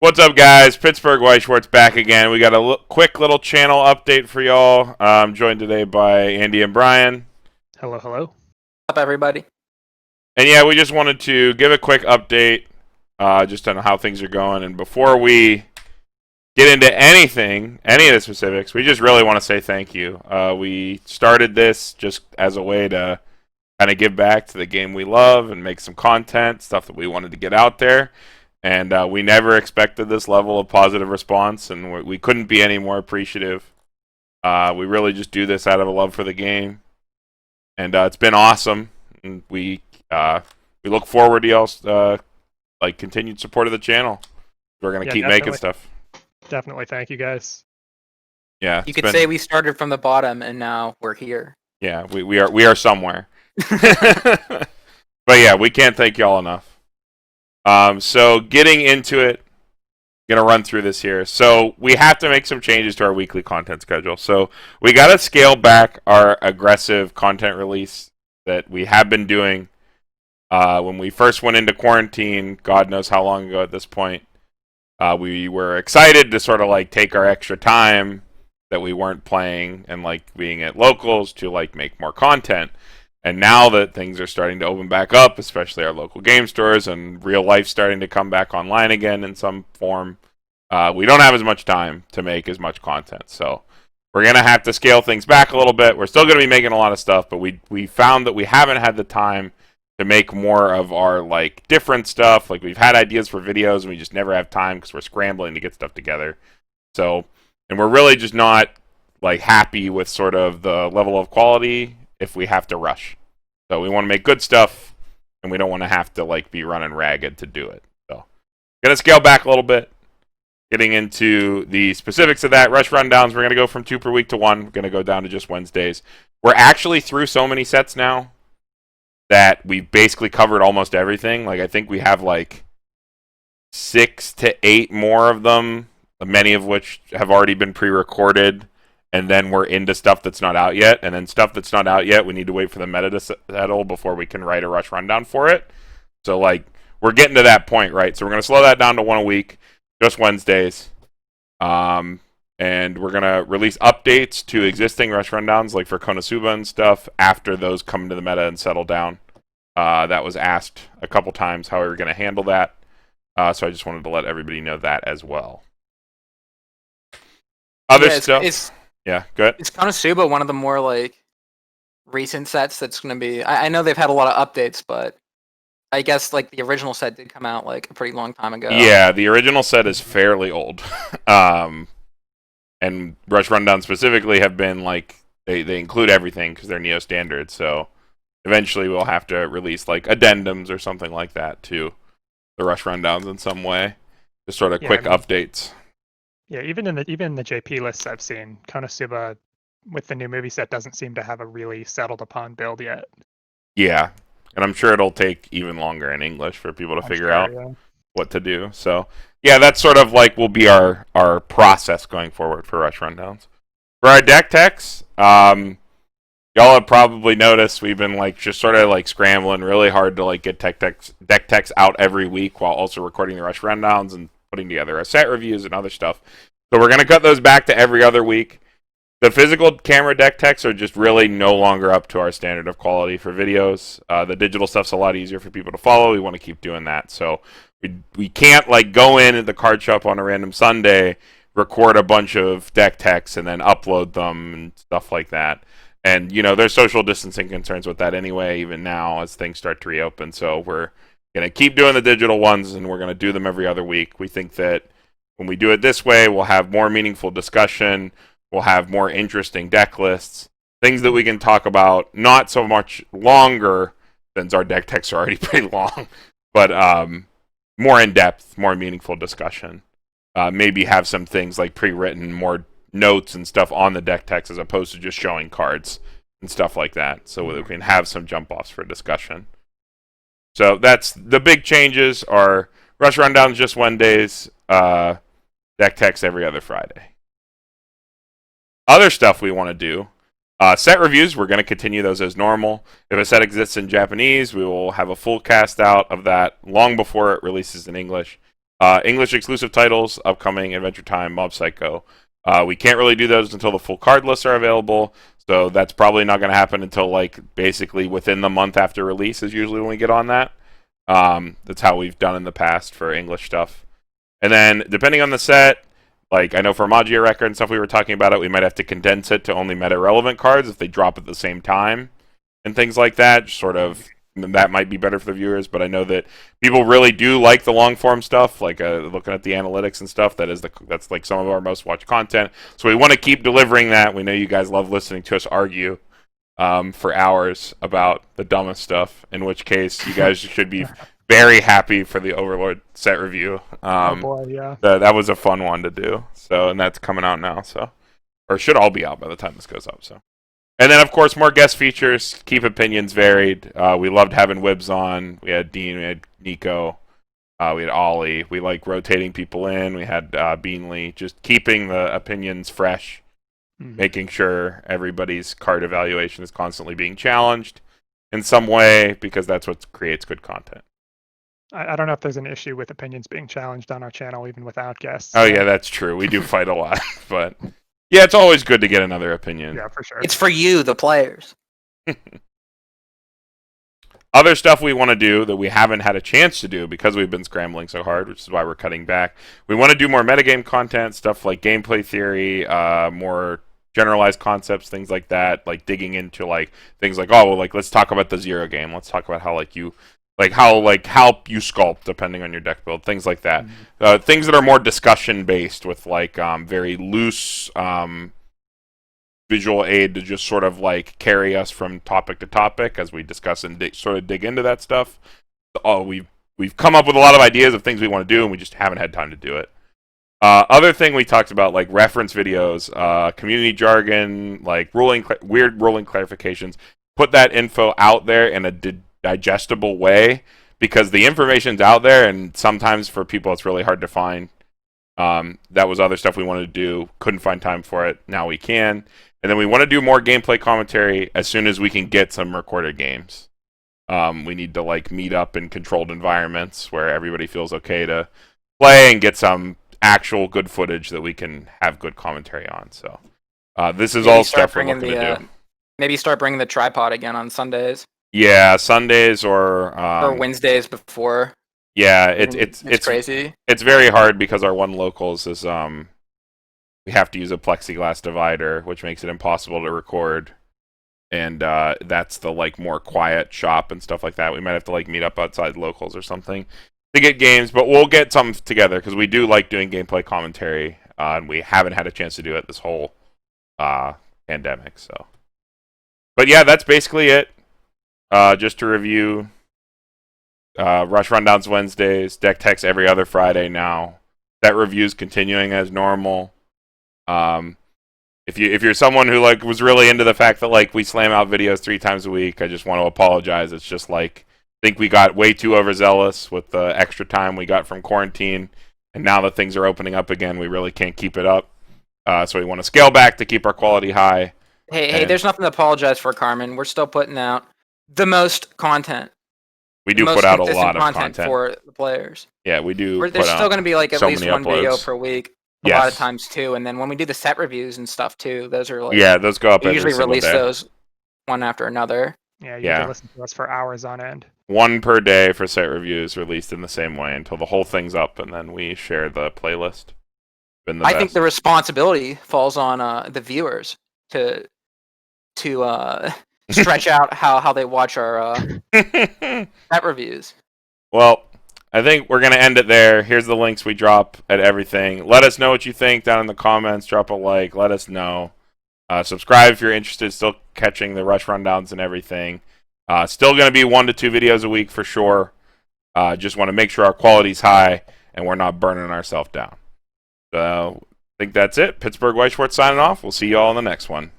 What's up, guys? Pittsburgh Weiss Schwarz back again. We got a quick little channel update for y'all. I'm joined today by Andy and Brian. Hello, hello. What's up, everybody? And yeah, we just wanted to give a quick update just on how things are going. And before we get into any of the specifics, we just really want to say thank you. We started this just as a way to kind of give back to the game we love and make some content, stuff that we wanted to get out there. And we never expected this level of positive response, and we couldn't be any more appreciative. We really just do this out of a love for the game, and it's been awesome. And we look forward to y'all's continued support of the channel. We're gonna keep making stuff. Definitely, thank you guys. Yeah, you could say we started from the bottom, and now we're here. Yeah, we are somewhere. But yeah, we can't thank y'all enough. So getting into it, gonna run through this here. So we have to make some changes to our weekly content schedule. So we gotta scale back our aggressive content release that we have been doing. When we first went into quarantine, God knows how long ago at this point, we were excited to sort of take our extra time that we weren't playing and being at locals to make more content. And now that things are starting to open back up, especially our local game stores and real life starting to come back online again in some form, we don't have as much time to make as much content. So we're going to have to scale things back a little bit. We're still going to be making a lot of stuff, but we found that we haven't had the time to make more of our different stuff. We've had ideas for videos and we just never have time because we're scrambling to get stuff together. So, and we're really just not happy with sort of the level of quality if we have to rush. So we want to make good stuff, and we don't want to have to be running ragged to do it. So gonna scale back a little bit. Getting into the specifics of that, rush rundowns, we're gonna go from 2 per week to 1. We're gonna go down to just Wednesdays. We're actually through so many sets now that we've basically covered almost everything. I think we have 6 to 8 more of them, many of which have already been pre-recorded. And then we're into stuff that's not out yet. And then stuff that's not out yet, we need to wait for the meta to settle before we can write a rush rundown for it. So, we're getting to that point, right? So we're going to slow that down to 1 a week, just Wednesdays. And we're going to release updates to existing rush rundowns, for Konosuba and stuff, after those come into the meta and settle down. That was asked a couple times how we were going to handle that. So I just wanted to let everybody know that as well. Other stuff... Yeah, good. Is Konosuba one of the more recent sets that's going to be? I know they've had a lot of updates, but I guess the original set did come out a pretty long time ago. Yeah, the original set is fairly old, and Rush Rundown specifically have been they include everything because they're Neo standard. So eventually we'll have to release addendums or something like that to the Rush Rundowns in some way, just sort of quick updates. Yeah, even in the JP lists I've seen, Konosuba with the new movie set doesn't seem to have a really settled upon build yet. Yeah, and I'm sure it'll take even longer in English for people to figure out what to do. So yeah, that's sort of will be our process going forward for Rush Rundowns. For our deck techs, y'all have probably noticed we've been just sort of scrambling really hard to get deck techs out every week while also recording the Rush Rundowns and putting together our set reviews and other stuff. So we're going to cut those back to every other week. The physical camera deck techs are just really no longer up to our standard of quality for videos. The digital stuff's a lot easier for people to follow. We want to keep doing that. So we can't go in at the card shop on a random Sunday, record a bunch of deck techs, and then upload them and stuff like that. And, there's social distancing concerns with that anyway, even now as things start to reopen. So we're going to keep doing the digital ones, and we're going to do them every other week. We think that when we do it this way, we'll have more meaningful discussion. We'll have more interesting deck lists, things that we can talk about, not so much longer, since our deck techs are already pretty long, but more in-depth, more meaningful discussion. Maybe have some things pre-written, more notes and stuff on the deck techs as opposed to just showing cards and stuff like that, so that we can have some jump-offs for discussion. So that's the big changes are Rush Rundowns just Wednesdays, deck techs every other Friday. Other stuff we want to do, set reviews, we're going to continue those as normal. If a set exists in Japanese, we will have a full cast out of that long before it releases in English. English exclusive titles, upcoming Adventure Time, Mob Psycho. We can't really do those until the full card lists are available, so that's probably not going to happen until like basically within the month after release is usually when we get on that. That's how we've done in the past for English stuff. And then depending on the set, like I know for Magia Record and stuff we were talking about it, we might have to condense it to only meta relevant cards if they drop at the same time and things like that. Just sort of that might be better for the viewers, but I know that people really do like the long form stuff, like looking at the analytics and stuff. That's like some of our most watched content. So we want to keep delivering that. We know you guys love listening to us argue for hours about the dumbest stuff. In which case, you guys should be very happy for the Overlord set review. Oh boy, yeah. That was a fun one to do. So, and that's coming out now. So, or should all be out by the time this goes up. So. And then, of course, more guest features. Keep opinions varied. We loved having Wibbs on. We had Dean. We had Nico. We had Ollie. We like rotating people in. We had Beanley. Just keeping the opinions fresh. Making sure everybody's card evaluation is constantly being challenged in some way, because that's what creates good content. I don't know if there's an issue with opinions being challenged on our channel, even without guests. Oh, yeah, that's true. We do fight a lot. But... yeah, it's always good to get another opinion. Yeah, for sure. It's for you, the players. Other stuff we want to do that we haven't had a chance to do because we've been scrambling so hard, which is why we're cutting back. We want to do more metagame content, stuff like gameplay theory, more generalized concepts, things like that, like digging into like things like, oh, well, like let's talk about the zero game. Let's talk about how you sculpt depending on your deck build, things like that. Things that are more discussion based with like very loose visual aid to just sort of like carry us from topic to topic as we discuss and dig into that stuff. We've come up with a lot of ideas of things we want to do, and we just haven't had time to do it. Other thing we talked about, like reference videos, community jargon, like weird ruling clarifications. Put that info out there in a digestible way, because the information's out there, and sometimes for people it's really hard to find. That was other stuff we wanted to do. Couldn't find time for it. Now we can. And then we want to do more gameplay commentary as soon as we can get some recorded games. We need to like meet up in controlled environments where everybody feels okay to play and get some actual good footage that we can have good commentary on. So this is all stuff we're looking to do. Maybe start bringing the tripod again on Sundays. Yeah, Sundays or Wednesdays before. Yeah, it's crazy. It's very hard because our one locals is we have to use a plexiglass divider, which makes it impossible to record. And that's the like more quiet shop and stuff like that. We might have to like meet up outside locals or something to get games, but we'll get something together because we do like doing gameplay commentary, and we haven't had a chance to do it this whole pandemic. So, but yeah, that's basically it. Just to review, Rush Rundowns Wednesdays, Deck Techs every other Friday now. Set reviews continuing as normal. If you're someone who like was really into the fact that like we slam out videos 3 times a week, I just want to apologize. It's just like I think we got way too overzealous with the extra time we got from quarantine, and now that things are opening up again, we really can't keep it up. So we want to scale back to keep our quality high. Hey, there's nothing to apologize for, Carmen. We're still putting out the most content. We do put out a lot of content content for the players. Yeah, we do. There's still going to be like at least one video per week. A lot of Yes. times too, and then when we do the set reviews and stuff too, those are like those go up we every usually single release day. those one after another. Yeah, you Yeah. can listen to us for hours on end. One per day for set reviews released in the same way until the whole thing's up, and then we share the playlist. I think the responsibility falls on the viewers to stretch out how they watch our set reviews. Well, I think we're going to end it there. Here's the links we drop at everything. Let us know what you think down in the comments. Drop a like. Let us know. Subscribe if you're interested. Still catching the Rush Rundowns and everything. Still going to be 1 to 2 videos a week for sure. Just want to make sure our quality's high and we're not burning ourselves down. So I think that's it. Pittsburgh Weiss Schwarz signing off. We'll see you all in the next one.